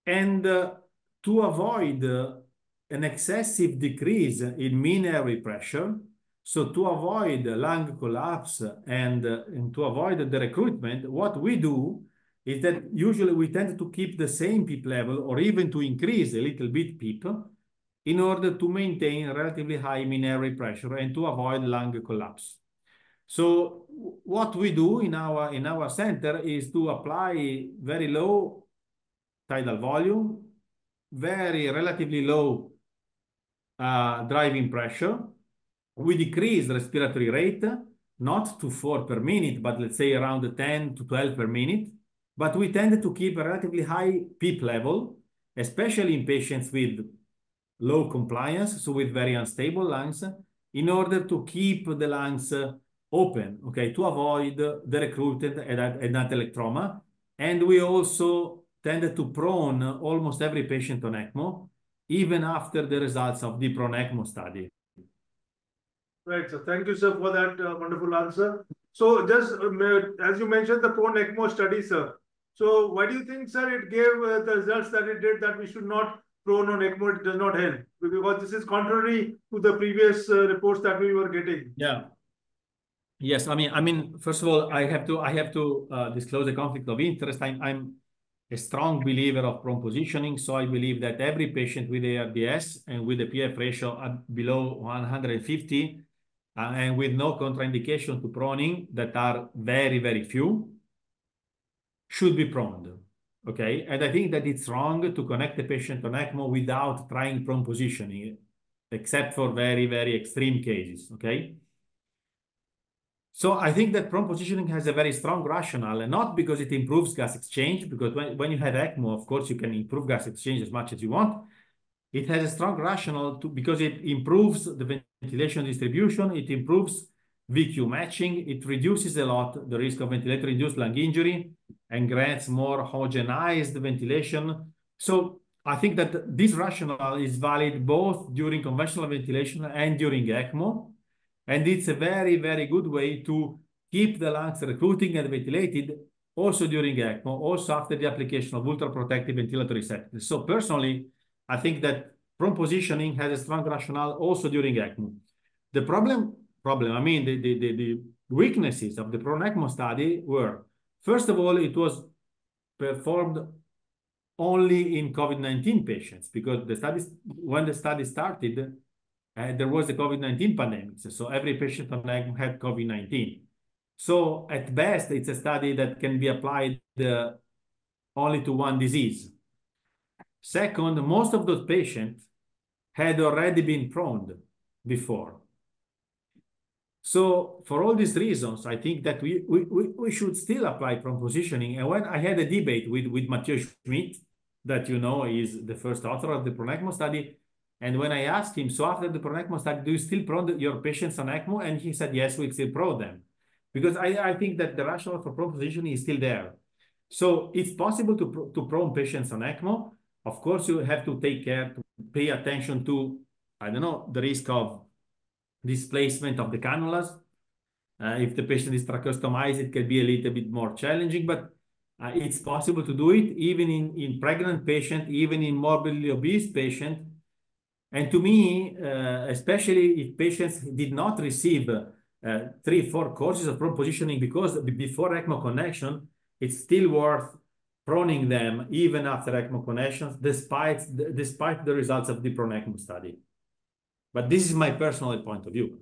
S2: And to avoid an excessive decrease in mean airway pressure, so to avoid lung collapse and to avoid the recruitment, what we do is that usually we tend to keep the same PEEP level or even to increase a little bit PEEP in order to maintain relatively high mean airway pressure and to avoid lung collapse. So what we do in our center is to apply very low tidal volume, very relatively low driving pressure. We decrease respiratory rate, not to 4 per minute, but let's say around 10 to 12 per minute. But we tend to keep a relatively high PEEP level, especially in patients with low compliance, so with very unstable lungs, in order to keep the lungs open, okay, to avoid the recruitment and atelectroma. And we also tended to prone almost every patient on ECMO, even after the results of the PRONECMO study.
S1: Right, sir. Thank you, sir, for that wonderful answer. So just as you mentioned, the PRONECMO study, sir. So why do you think, sir, it gave the results that it did, that we should not prone on ECMO, it does not help? Because this is contrary to the previous reports that we were getting.
S2: Yeah. Yes, I mean, first of all, I have to disclose a conflict of interest. I'm a strong believer of prone positioning, so I believe that every patient with ARDS and with a PF ratio below 150 and with no contraindication to proning, that are very, very few, should be proned. Okay, and I think that it's wrong to connect the patient on ECMO without trying prone positioning, except for very, very extreme cases. Okay. So I think that prone positioning has a very strong rationale, and not because it improves gas exchange, because when you have ECMO, of course, you can improve gas exchange as much as you want. It has a strong rationale because it improves the ventilation distribution, it improves VQ matching, it reduces a lot the risk of ventilator-induced lung injury and grants more homogenized ventilation. So I think that this rationale is valid both during conventional ventilation and during ECMO. And it's a very, very good way to keep the lungs recruiting and ventilated also during ECMO, also after the application of ultra-protective ventilatory settings. So personally, I think that prone positioning has a strong rationale also during ECMO. The problem, I mean, the weaknesses of the PRONECMO study were, first of all, it was performed only in COVID-19 patients, because when the study started, there was the COVID-19 pandemic. So every patient on ECMO had COVID-19. So at best, it's a study that can be applied only to one disease. Second, most of those patients had already been proned before. So for all these reasons, I think that we should still apply prone positioning. And when I had a debate with Mathieu Schmidt, that you know is the first author of the PRONECMO study, and when I asked him, so after the PRONECMO study, do you still prone your patients on ECMO? And he said, yes, we still prone them. Because I think that the rationale for prone positioning is still there. So it's possible to prone patients on ECMO. Of course, you have to take care, to pay attention to, I don't know, the risk of displacement of the cannulas. If the patient is tracheostomized, it can be a little bit more challenging, but it's possible to do it even in pregnant patients, even in morbidly obese patients. And to me, especially if patients did not receive 3-4 courses of prone positioning because before ECMO connection, it's still worth proning them even after ECMO connections, despite the results of the PRONECMO study. But this is my personal point of view.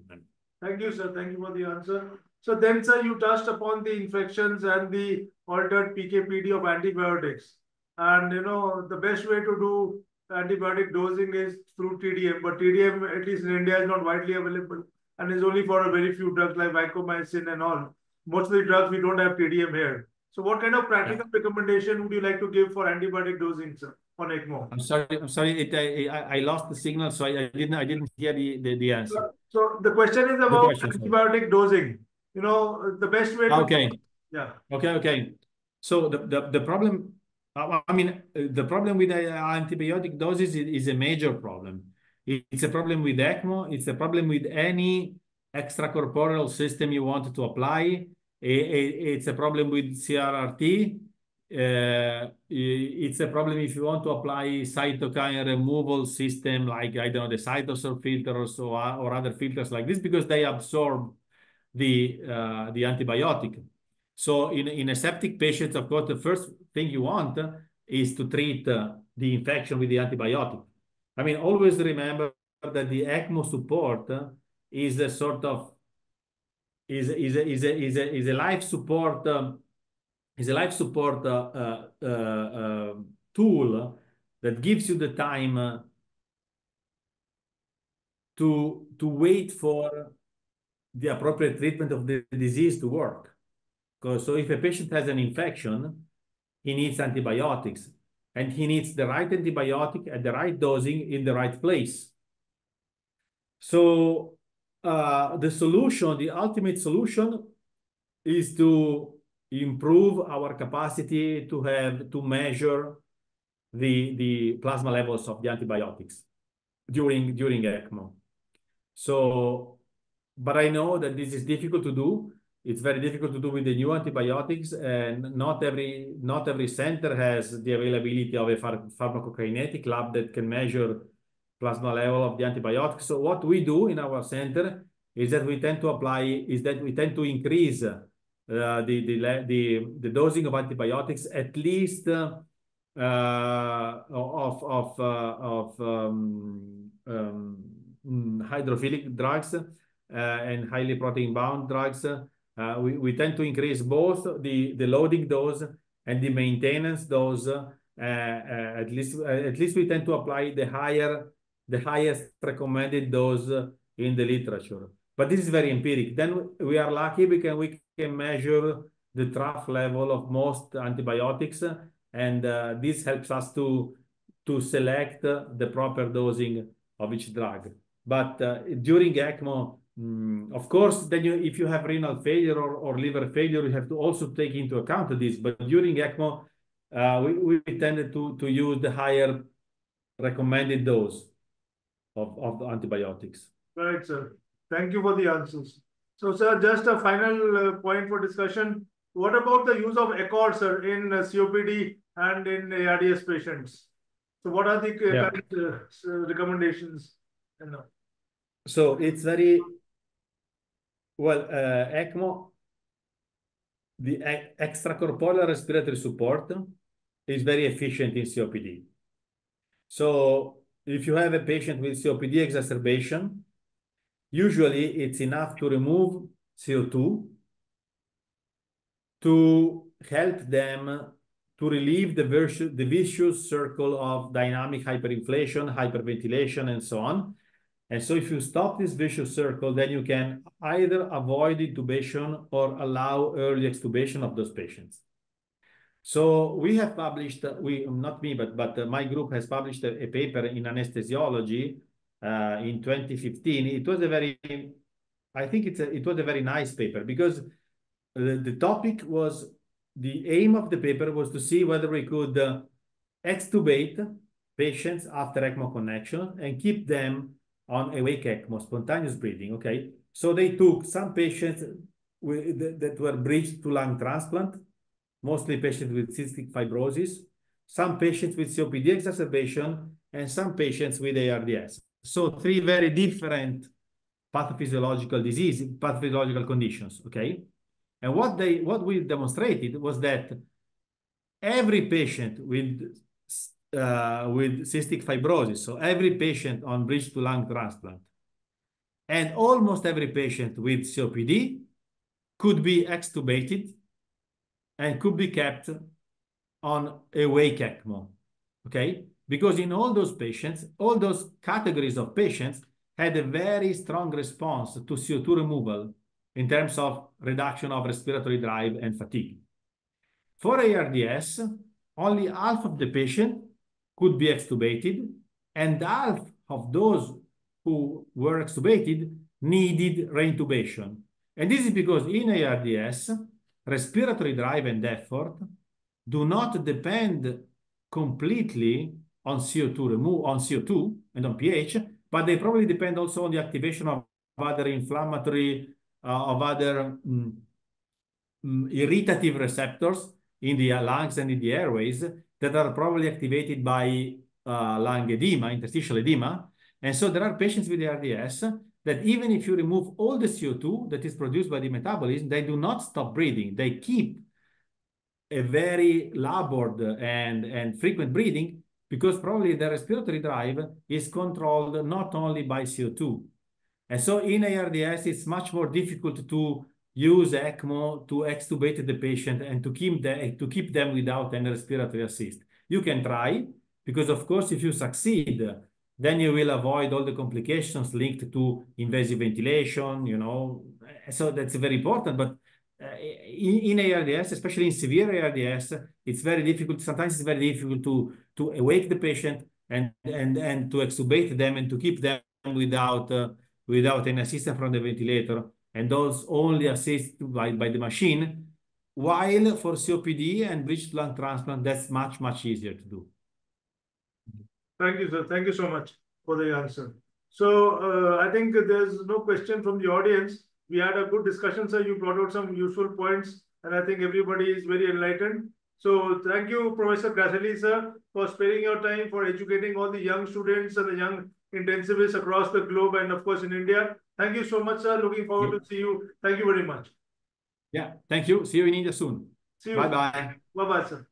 S1: Thank you, sir. Thank you for the answer. So then, sir, you touched upon the infections and the altered PK/PD of antibiotics. And, you know, the best way to do antibiotic dosing is through TDM. But TDM, at least in India, is not widely available and is only for a very few drugs like vancomycin and all. Most of the drugs, we don't have TDM here. So what kind of practical recommendation would you like to give for antibiotic dosing, sir, on ECMO?
S2: I'm sorry. I lost the signal, so I didn't hear the answer.
S1: So the question is about antibiotic dosing. You know, the best way to...
S2: Okay.
S1: Yeah.
S2: Okay. So the problem, I mean, the problem with antibiotic doses is a major problem. It's a problem with ECMO. It's a problem with any extracorporeal system you want to apply. It's a problem with CRRT. It's a problem if you want to apply cytokine removal system like, I don't know, the cytosol filters or other filters like this, because they absorb the antibiotic. So in a septic patient, of course, the first thing you want is to treat the infection with the antibiotic. I mean, always remember that the ECMO support is a sort of is a life support tool that gives you the time to wait for the appropriate treatment of the disease to work. So if a patient has an infection, he needs antibiotics, and he needs the right antibiotic at the right dosing in the right place. So the solution, the ultimate solution, is to improve our capacity to measure the plasma levels of the antibiotics during ECMO. So, but I know that this is difficult to do. It's very difficult to do with the new antibiotics, and not every center has the availability of a pharmacokinetic lab that can measure plasma level of the antibiotics. So what we do in our center is that we tend to increase the dosing of antibiotics at least hydrophilic drugs and highly protein-bound drugs. We tend to increase both the loading dose and the maintenance dose. At least we tend to apply the highest recommended dose in the literature. But this is very empiric. Then we are lucky because we can measure the trough level of most antibiotics, and this helps us to select the proper dosing of each drug. But during ECMO, of course, then if you have renal failure or liver failure, you have to also take into account this. But during ECMO, we tended to use the higher recommended dose of the antibiotics.
S1: Right, sir. Thank you for the answers. So, sir, just a final point for discussion. What about the use of ECOR, sir, in COPD and in ARDS patients? So, what are the current recommendations?
S2: So it's very well, ECMO, the extracorporeal respiratory support, is very efficient in COPD. So if you have a patient with COPD exacerbation, usually it's enough to remove CO2 to help them to relieve the vicious circle of dynamic hyperinflation, hyperventilation, and so on. And so if you stop this vicious circle, then you can either avoid intubation or allow early extubation of those patients. So we have published, not me, but my group has published a paper in anesthesiology in 2015. It was a very, I think it was a very nice paper because the topic was, the aim of the paper was to see whether we could extubate patients after ECMO connection and keep them on awake ECMO, spontaneous breathing, okay? So they took some patients that were bridged to lung transplant, mostly patients with cystic fibrosis, some patients with COPD exacerbation, and some patients with ARDS. So three very different pathophysiological conditions, okay? And what we demonstrated was that every patient with cystic fibrosis, so every patient on bridge to lung transplant, and almost every patient with COPD could be extubated and could be kept on awake ECMO, okay? Because in all those patients, all those categories of patients had a very strong response to CO2 removal in terms of reduction of respiratory drive and fatigue. For ARDS, only half of the patient could be extubated, and half of those who were extubated needed reintubation. And this is because in ARDS, respiratory drive and effort do not depend completely on CO2 and on pH, but they probably depend also on the activation of other inflammatory, of other irritative receptors in the lungs and in the airways that are probably activated by lung edema, interstitial edema. And so there are patients with ARDS that even if you remove all the CO2 that is produced by the metabolism, they do not stop breathing. They keep a very labored and frequent breathing because probably the respiratory drive is controlled not only by CO2. And so in ARDS, it's much more difficult to use ECMO to extubate the patient and to keep them without any respiratory assist. You can try, because of course, if you succeed, then you will avoid all the complications linked to invasive ventilation, you know. So that's very important. But in ARDS, especially in severe ARDS, it's very difficult. Sometimes it's very difficult to awake the patient and to extubate them and to keep them without an assistance from the ventilator, and those only assist by the machine. While for COPD and bridged lung transplant, that's much easier to do.
S1: Thank you, sir. Thank you so much for the answer. So I think there's no question from the audience. We had a good discussion, sir. You brought out some useful points, and I think everybody is very enlightened. So thank you, Professor Grasselli, sir, for sparing your time for educating all the young students and the young intensivists across the globe and, of course, in India. Thank you so much, sir. Looking forward to see you. Thank you very much.
S2: Yeah, thank you. See you in India soon.
S1: See you.
S2: Bye-bye.
S1: Bye-bye, sir.